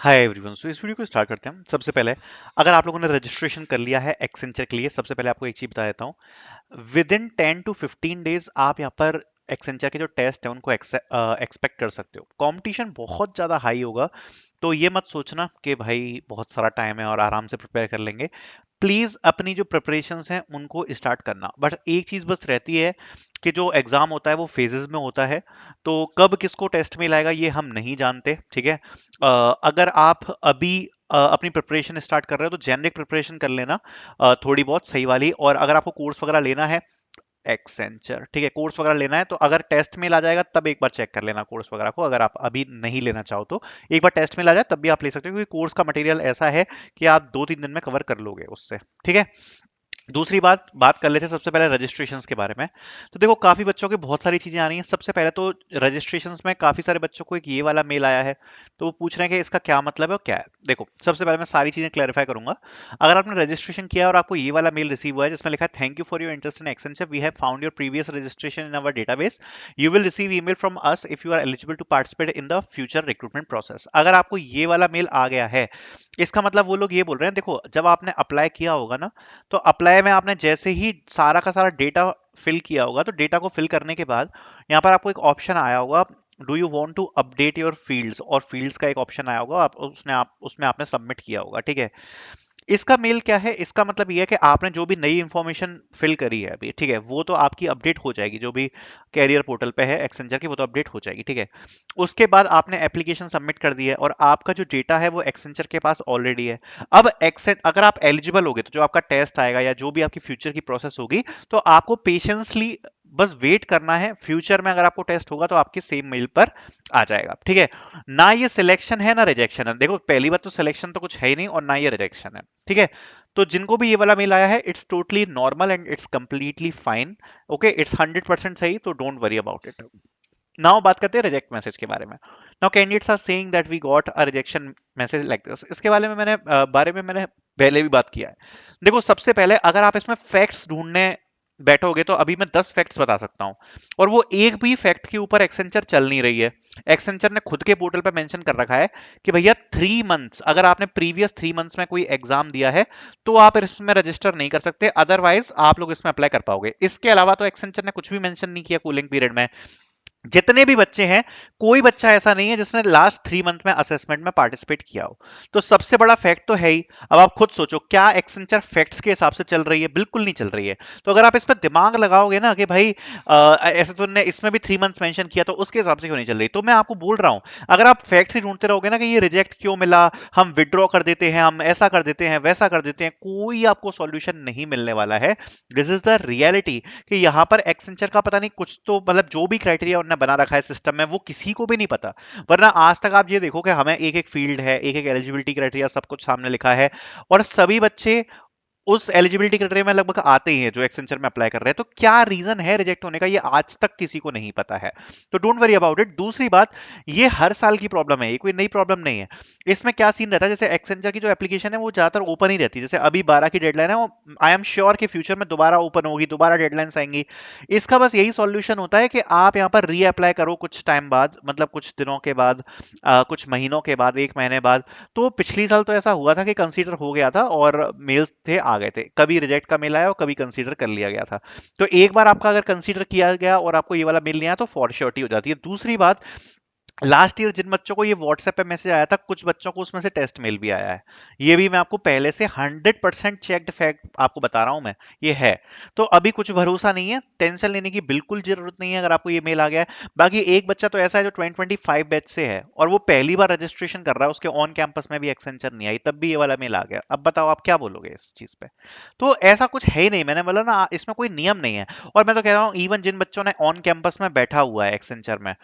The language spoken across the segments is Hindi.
Hi everyone. सो इस वीडियो को स्टार्ट करते हैं। सबसे पहले, अगर आप लोगों ने रजिस्ट्रेशन कर लिया है एक्सेंचर के लिए, सबसे पहले आपको एक चीज बता देता हूँ। विद इन 10 to 15 डेज आप यहाँ पर एक्सेंचर के जो टेस्ट है उनको एक्सपेक्ट कर सकते हो। कंपटीशन बहुत ज़्यादा हाई होगा, तो ये मत सोचना कि भाई बहुत सारा टाइम है और आराम से प्रिपेयर कर लेंगे। प्लीज अपनी जो प्रिपरेशंस हैं उनको स्टार्ट करना, बट एक चीज बस रहती है कि जो एग्जाम होता है वो फेजेस में होता है, तो कब किसको टेस्ट में लाएगा ये हम नहीं जानते। ठीक है। अगर आप अभी अपनी प्रिपरेशन स्टार्ट कर रहे हो तो जेनरिक प्रिपरेशन कर लेना, थोड़ी बहुत सही वाली। और अगर आपको कोर्स वगैरह लेना है, एक्सेंचर, ठीक है, कोर्स वगैरह लेना है तो अगर टेस्ट मेल आ जाएगा तब एक बार चेक कर लेना कोर्स वगैरह को। अगर आप अभी नहीं लेना चाहो तो एक बार टेस्ट मेल आ जाए तब भी आप ले सकते हो, क्योंकि कोर्स का मटेरियल ऐसा है कि आप 2-3 दिन में कवर कर लोगे उससे। ठीक है। दूसरी बात बात कर लेते हैं सबसे पहले रजिस्ट्रेशंस के बारे में। तो देखो, काफी बच्चों के बहुत सारी चीजें आ रही हैं। सबसे पहले तो रजिस्ट्रेशंस में काफी सारे बच्चों को एक ये वाला मेल आया है, तो वो पूछ रहे हैं कि इसका क्या मतलब है और क्या है। देखो, सबसे पहले मैं सारी चीजें क्लैरिफाई करूंगा। अगर आपने रजिस्ट्रेशन किया और आपको ये वाला मेल रिसीव हुआ है जिसमें लिखा है thank you for your interest in Accenture, we have found your previous registration in our database, you will receive email from us if you are eligible to participate in the future recruitment process. अगर आपको ये वाला मेल आ गया है, इसका मतलब वो लोग ये बोल रहे हैं, देखो जब आपने अप्लाई किया होगा ना, तो अप्लाई में आपने जैसे ही सारा का सारा डेटा फिल किया होगा, तो डेटा को फिल करने के बाद यहाँ पर आपको एक ऑप्शन आया होगा, do you want to update your fields, और फील्ड्स का एक ऑप्शन आया होगा, आप उसमें आपने सबमिट किया होगा। ठीक है। इसका मेल क्या है, इसका मतलब ये है कि आपने जो भी नई इंफॉर्मेशन फिल करी है अभी, ठीक है, वो तो आपकी अपडेट हो जाएगी। जो भी कैरियर पोर्टल पे है एक्सेंचर की, वो तो अपडेट हो जाएगी। ठीक है। उसके बाद आपने एप्लीकेशन सबमिट कर दी है और आपका जो डेटा है वो एक्सेंचर के पास ऑलरेडी है। अब अगर आप एलिजिबल होगे तो जो आपका टेस्ट आएगा या जो भी आपकी फ्यूचर की प्रोसेस होगी, तो आपको पेशेंसली बस वेट करना है। फ्यूचर में अगर आपको टेस्ट होगा तो आपके सेम मेल पर आ जाएगा। ठीक है। ना ये सिलेक्शन है ना रिजेक्शन है। देखो, पहली बात तो सिलेक्शन तो कुछ है ही नहीं, और ना ये रिजेक्शन है। ठीक है। तो जिनको भी ये वाला मेल आया है, it's totally normal and it's completely fine. Okay, it's 100% सही, तो don't worry about it. Now बात करते हैं रिजेक्ट मैसेज के बारे में। Now candidates are saying that we got a rejection message like this. इसके बारे में मैंने पहले भी बात किया है। देखो, सबसे पहले अगर आप इसमें फैक्ट्स ढूंढने बैठोगे तो अभी मैं 10 फैक्ट्स बता सकता हूं, और वो एक भी फैक्ट के ऊपर एक्सेंचर चल नहीं रही है। एक्सेंचर ने खुद के पोर्टल पे मेंशन कर रखा है कि भैया 3 मंथ्स, अगर आपने प्रीवियस 3 मंथ्स में कोई एग्जाम दिया है तो आप इसमें रजिस्टर नहीं कर सकते, अदरवाइज आप लोग इसमें अप्लाई कर पाओगे। इसके अलावा तो एक्सेंचर ने कुछ भी मेंशन नहीं किया कूलिंग पीरियड में। जितने भी बच्चे हैं, कोई बच्चा ऐसा नहीं है जिसने लास्ट 3 मंथ में असेसमेंट में पार्टिसिपेट किया हो। तो सबसे बड़ा फैक्ट तो है ही। अब आप खुद सोचो, क्या एक्सेंचर फैक्ट्स के हिसाब से चल रही है? बिल्कुल नहीं चल रही है। तो अगर आप इस पर दिमाग लगाओगे ना कि भाई ऐसे तो ने इसमें भी 3 मंथ्स मेंशन किया, तो उसके हिसाब से क्यों नहीं चल रही? तो मैं आपको बोल रहा हूं, अगर आप फैक्ट्स ही ढूंढते रहोगे ना कि ये रिजेक्ट क्यों मिला, हम विड्रॉ कर देते हैं, हम ऐसा कर देते हैं, वैसा कर देते हैं, कोई आपको सॉल्यूशन नहीं मिलने वाला है। दिस इज द रियलिटी कि यहाँ पर एक्सेंचर का पता नहीं कुछ तो, मतलब जो भी क्राइटेरिया उन्होंने बना रखा है सिस्टम में, वो किसी को भी नहीं पता। वरना आज तक आप ये देखो कि हमें एक एक फील्ड है, एक एक एलिजिबिलिटी क्राइटेरिया, सब कुछ सामने लिखा है, और सभी बच्चे उस एलिजिबिलिटी क्राइटेरिया में लगभग आते ही हैं जो एक्सेंचर में अप्लाई कर रहे हैं। तो क्या रीजन है रिजेक्ट होने का, ये आज तक किसी को नहीं पता है। तो डोंट वरी अबाउट इट। दूसरी बात, ये हर साल की प्रॉब्लम है, ये कोई नई प्रॉब्लम नहीं है। इसमें क्या सीन रहता है, जैसे एक्सेंचर की जो एप्लीकेशन है वो ज्यादातर ओपन ही रहती है। जैसे अभी 12 की डेडलाइन है, वो आई एम श्योर कि फ्यूचर में दोबारा ओपन होगी, दोबारा डेडलाइंस आएंगी। इसका बस यही सॉल्यूशन होता है कि आप यहाँ पर री अप्लाई करो कुछ टाइम बाद, मतलब कुछ दिनों के बाद, कुछ महीनों के बाद, 1 महीने बाद। तो पिछली साल तो ऐसा हुआ था कि कंसीडर हो गया था और मेल्स थे आ गए थे, कभी रिजेक्ट का मेल आया और कभी कंसीडर कर लिया गया था। तो एक बार आपका अगर कंसीडर किया गया और आपको ये वाला मेल नहीं आया तो फॉर श्योरिटी हो जाती है। दूसरी बात, लास्ट ईयर जिन बच्चों को ये व्हाट्सएप पे मैसेज आया था, कुछ बच्चों को उसमें से टेस्ट मेल भी आया है। ये भी मैं आपको पहले से 100% चेक्ड फैक्ट आपको बता रहा हूं मैं, ये है। तो अभी कुछ भरोसा नहीं है, टेंशन लेने की बिल्कुल जरूरत नहीं है अगर आपको ये मेल आ गया है। बाकी एक बच्चा तो ऐसा है जो 2025 बैच से है और वो पहली बार रजिस्ट्रेशन कर रहा है, उसके ऑन कैंपस में भी एक्सेंचर नहीं आई, तब भी ये वाला मेल आ गया। अब बताओ आप क्या बोलोगे इस चीज पे? तो ऐसा कुछ है ही नहीं, मैंने बोला ना, इसमें कोई नियम नहीं है। और मैं तो कह रहा हूँ, इवन जिन बच्चों ने ऑन कैंपस में बैठा हुआ है एक्सेंचर में,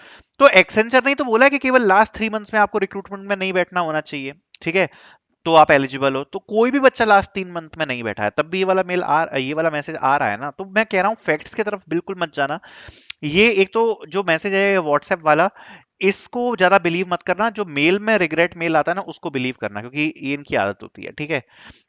तो एक्सेंचर नहीं तो बोला है कि केवल लास्ट 3 मंथ्स में आपको रिक्रूटमेंट में नहीं बैठना होना चाहिए। ठीक है। तो आप एलिजिबल हो, तो कोई भी बच्चा लास्ट 3 मंथ में नहीं बैठा है तब भी ये वाला मैसेज आ रहा है ना। तो मैं कह रहा हूँ फैक्ट्स की तरफ बिल्कुल मत जाना। ये एक तो जो मैसेज है व्हाट्सएप वाला, इसको ज्यादा बिलीव मत करना, जो मेल में रिग्रेट मेल आता है ना उसको बिलीव करना, क्योंकि ये इनकी आदत होती है, ठीक है।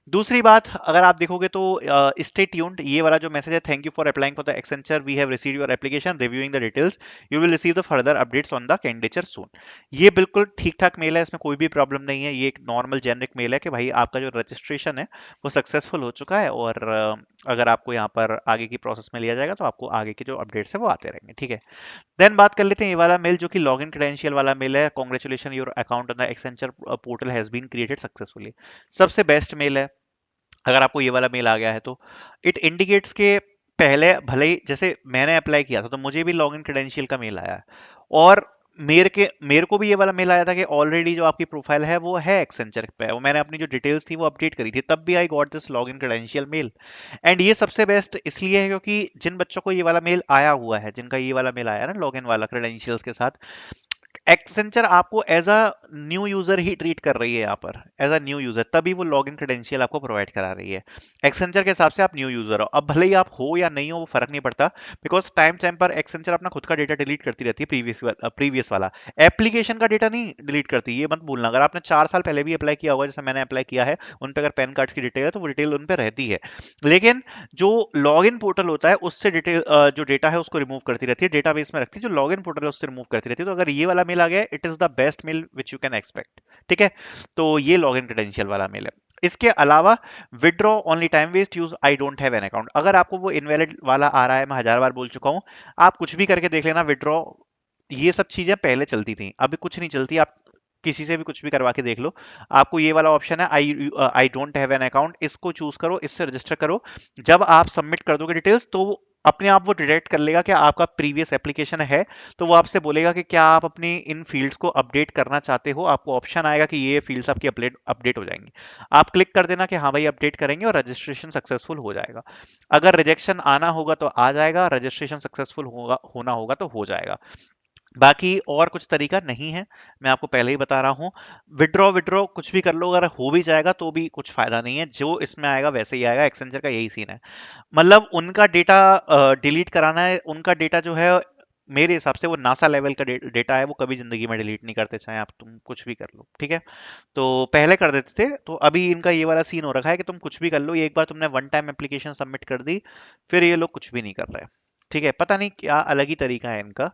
दूसरी बात अगर आप देखोगे तो स्टे ट्यून्ड, ये वाला जो मैसेज है, thank you for applying for the Accenture, we have received your application, reviewing the details, you will receive the further updates on the candidature soon. ये बिल्कुल ठीक ठाक मेल है, इसमें कोई भी प्रॉब्लम नहीं है, ये एक नॉर्मल जेनरिक मेल है कि भाई आपका जो रजिस्ट्रेशन है वो सक्सेसफुल हो चुका है, और अगर आपको यहाँ पर आगे की प्रोसेस में लिया जाएगा तो आपको आगे के जो अपडेट्स है वो आते रहेंगे, ठीक है। देन बात कर लेते हैं ये वाला मेल जो कि लॉगिन क्रेडेंशियल वाला मेल है, congratulation your account on the Accenture portal has been created successfully. सबसे बेस्ट मेल है अगर आपको ये वाला मेल आ गया है तो। इट इंडिकेट्स के पहले भले ही जैसे मैंने अप्लाई किया था तो मुझे भी लॉगिन क्रेडेंशियल का मेल आया है, और मेरे को भी ये वाला मेल आया था कि ऑलरेडी जो आपकी प्रोफाइल है वो है एक्सेंचर पे, वो मैंने अपनी जो डिटेल्स थी वो अपडेट करी थी, तब भी I got this login credential mail. And ये सबसे बेस्ट इसलिए है क्योंकि जिन बच्चों को ये वाला मेल आया हुआ है, जिनका ये वाला मेल आया है ना लॉगिन वाला क्रेडेंशियल्स के साथ, एक्सेंचर आपको एज अ न्यू यूजर ही ट्रीट कर रही है यहाँ पर, एज अ न्यू यूजर, तभी वो लॉगिन क्रेडेंशियल आपको प्रोवाइड करा रही है। एक्सेंचर के हिसाब से आप न्यू यूजर हो, अब भले ही आप हो या नहीं हो वो फर्क नहीं पड़ता, बिकॉज टाइम टाइम पर एक्सेंचर अपना खुद का डेटा डिलीट करती रहती है, प्रीवियस वाला एप्लीकेशन का डेटा नहीं डिलीट करती, ये मत भूलना। अगर आपने 4 साल पहले भी अप्लाई किया होगा, जैसे मैंने अप्लाई किया है, उन पर अगर पैन कार्ड की डिटेल है तो वो डिटेल उन पर रहती है, लेकिन जो लॉगिन पोर्टल होता है उससे डिटेल जो डेटा है उसको रिमूव करती रहती है, डेटाबेस में रखती है, जो लॉगिन पोर्टल है उससे रिमूव करती रहती है। तो अगर ये वाला मेल आ गया है, it is the best male which you can expect, ठीक है। तो ये लॉगिन क्रेडेंशियल वाला मेल है। इसके अलावा withdraw only time waste use I don't have an account, अगर आपको वो इनवैलिड वाला आ रहा है, मैं 1000 बार बोल चुका हूं, आप कुछ भी करके देख लेना विड्रॉ, ये सब चीजें पहले चलती थी, अभी कुछ नहीं चलती, आप किसी से भी कुछ भी करवा के देख लो। आपको ये वाला ऑप्शन है, आई डोंट हैव एन अकाउंट, इसको चूज करो, इससे रजिस्टर करो। जब आप सबमिट कर दोगे डिटेल्स तो अपने आप वो डिटेक्ट कर लेगा कि आपका प्रीवियस एप्लीकेशन है, तो वो आपसे बोलेगा कि क्या आप अपनी इन फील्ड्स को अपडेट करना चाहते हो, आपको ऑप्शन आएगा कि ये फील्ड्स आपकी अपडेट अपडेट हो जाएंगी, आप क्लिक कर देना कि हाँ भाई अपडेट करेंगे, और रजिस्ट्रेशन सक्सेसफुल हो जाएगा। अगर रिजेक्शन आना होगा तो आ जाएगा, रजिस्ट्रेशन सक्सेसफुल होगा होना होगा तो हो जाएगा। बाकी और कुछ तरीका नहीं है, मैं आपको पहले ही बता रहा हूँ। विड्रॉ विड्रॉ कुछ भी कर लो, अगर हो भी जाएगा तो भी कुछ फायदा नहीं है, जो इसमें आएगा वैसे ही आएगा, एक्सेंचर का यही सीन है। मतलब उनका डेटा डिलीट कराना है, उनका डेटा जो है मेरे हिसाब से वो नासा लेवल का डेटा है, वो कभी जिंदगी में डिलीट नहीं करते, चाहे आप तुम कुछ भी कर लो, ठीक है। तो पहले कर देते थे, तो अभी इनका ये वाला सीन हो रखा है कि तुम कुछ भी कर लो, एक बार तुमने वन टाइम एप्लीकेशन सबमिट कर दी, फिर ये लोग कुछ भी नहीं कर रहे, ठीक है। पता नहीं क्या अलग ही तरीका है इनका,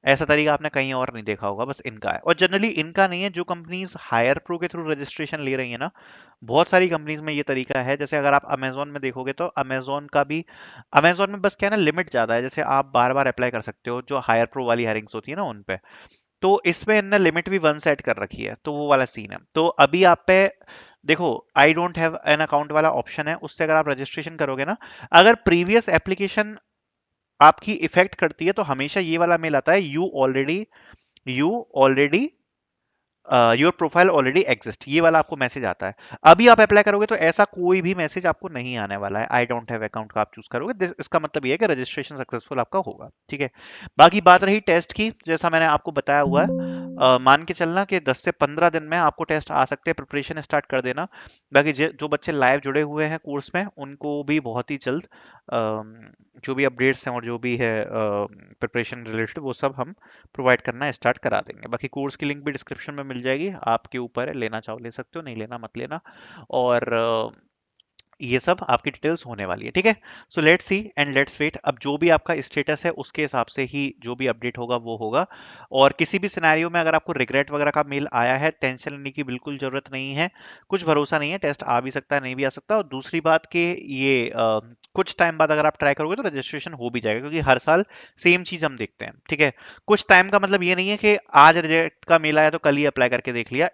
ऐसा तरीका आपने कहीं और नहीं देखा होगा, बस इनका है। और जनरली इनका नहीं है, जो कंपनीज हायर प्रो के थ्रू रजिस्ट्रेशन ले रही है ना, बहुत सारी कंपनीज में ये तरीका है। जैसे अगर आप अमेजोन में देखोगे तो अमेजोन का भी, अमेजोन में बस क्या है ना, लिमिट ज्यादा है, जैसे आप बार बार अप्लाई कर सकते हो जो हायर प्रो वाली हायरिंग्स होती है ना उन पे, तो इसमें इनने लिमिट भी 1 सेट कर रखी है, तो वो वाला सीन है। तो अभी आप पे देखो, आई डोंट हैव एन अकाउंट वाला ऑप्शन है, उससे अगर आप रजिस्ट्रेशन करोगे ना, अगर प्रीवियस एप्लीकेशन आपकी इफेक्ट करती है तो हमेशा ये वाला मेल आता है, you already your profile already exist, ये वाला आपको मैसेज आता है। अभी आप अप्लाई करोगे तो ऐसा कोई भी मैसेज आपको नहीं आने वाला है, आई डोंट हैव अकाउंट का आप चूज करोगे, इसका मतलब ये है कि रजिस्ट्रेशन सक्सेसफुल आपका होगा, ठीक है। बाकी बात रही टेस्ट की, जैसा मैंने आपको बताया हुआ है, मान के चलना कि 10 से 15 दिन में आपको टेस्ट आ सकते हैं, प्रिपरेशन स्टार्ट कर देना। बाकी जो बच्चे लाइव जुड़े हुए हैं कोर्स में, उनको भी बहुत ही जल्द जो भी अपडेट्स हैं और जो भी है प्रिपरेशन रिलेटेड, वो सब हम प्रोवाइड करना स्टार्ट करा देंगे। बाकी कोर्स की लिंक भी डिस्क्रिप्शन में मिल जाएगी, आपके ऊपर है, लेना चाहो ले सकते हो, नहीं लेना मत लेना। और ये सब आपकी डिटेल्स होने वाली है, ठीक है। So let's see and let's wait, अब जो भी आपका स्टेटस है उसके हिसाब से ही जो भी अपडेट होगा वो होगा। और किसी भी सिनेरियो में अगर आपको रिग्रेट वगैरह का मेल आया है, टेंशन लेने की बिल्कुल जरूरत नहीं है, कुछ भरोसा नहीं है, टेस्ट आ भी सकता है नहीं भी आ सकता। और दूसरी बात कि ये कुछ टाइम बाद अगर आप ट्राई करोगे तो रजिस्ट्रेशन हो भी जाएगा, क्योंकि हर साल सेम चीज हम देखते हैं, ठीक है। कुछ टाइम का मतलब ये नहीं है कि आज रिजेक्ट का मेल आया तो कल ही अप्लाई करके देख लिया,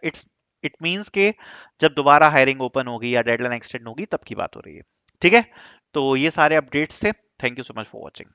इट मीन्स के जब दोबारा हायरिंग ओपन होगी या डेडलाइन एक्सटेंड होगी तब की बात हो रही है, ठीक है। तो ये सारे अपडेट्स थे, thank you so much for watching.